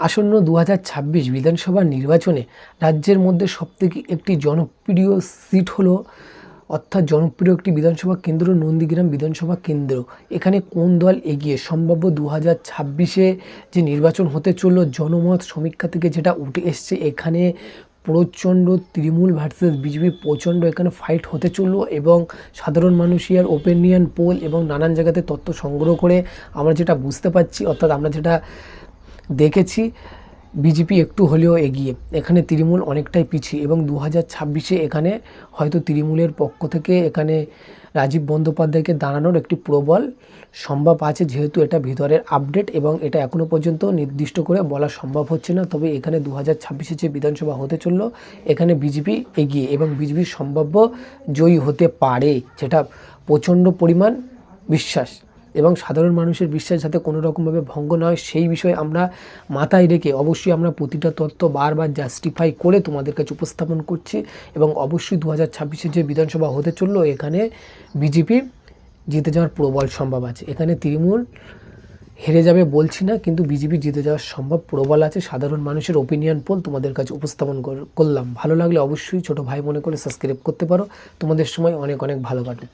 আসন্ন 2026 বিধানসভা নির্বাচনে রাজ্যের মধ্যে সবথেকে একটি জনপ্রিয় সিট হলো, অর্থাৎ জনপ্রিয় একটি বিধানসভা কেন্দ্র নন্দীগ্রাম বিধানসভা কেন্দ্র। এখানে কোন দল এগিয়ে? সম্ভাব্য 2026-এ যে নির্বাচন হতে চললো, জনমত সমীক্ষা থেকে যেটা উঠে এসছে, এখানে প্রচণ্ড তৃণমূল ভার্সেস বিজেপি প্রচণ্ড এখানে ফাইট হতে চললো। এবং সাধারণ মানুষের ওপিনিয়ন পোল এবং নানান জায়গাতে তথ্য সংগ্রহ করে আমরা যেটা বুঝতে পারছি, অর্থাৎ আমরা যেটা দেখেছি, বিজেপি একটু হলেও এগিয়ে, এখানে তৃণমূল অনেকটাই পিছিয়ে। এবং 2026-এ এখানে হয়তো তৃণমূলের পক্ষ থেকে এখানে রাজীব বন্দ্যোপাধ্যায়কে দাঁড়ানোর একটি প্রবল সম্ভব আছে, যেহেতু এটা ভিতরের আপডেট এবং এটা এখনও পর্যন্ত নির্দিষ্ট করে বলা সম্ভব হচ্ছে না। তবে এখানে 2026-এ যে বিধানসভা হতে চললো, এখানে বিজেপি এগিয়ে এবং বিজেপির সম্ভাব্য জয়ী হতে পারে, যেটা প্রচণ্ড পরিমাণ বিশ্বাস। এবং সাধারণ মানুষের বিশ্বাস যাতে কোনো রকমভাবে ভঙ্গ না হয়, সেই বিষয়ে আমরা মাথায় রেখে অবশ্যই আমরা প্রতিটা তথ্য বারবার জাস্টিফাই করে তোমাদের কাছে উপস্থাপন করছি। এবং অবশ্যই 2026-এ যে বিধানসভা হতে চললো, এখানে বিজেপি জিতে যাওয়ার প্রবল সম্ভব আছে। এখানে তৃণমূল হেরে যাবে বলছি না, কিন্তু বিজেপি জিতে যাওয়ার সম্ভব প্রবল আছে। সাধারণ মানুষের ওপিনিয়ন পোল তোমাদের কাছে উপস্থাপন করলাম। ভালো লাগলে অবশ্যই ছোটো ভাই মনে করে সাবস্ক্রাইব করতে পারো। তোমাদের সময় অনেক অনেক ভালো কাটুক।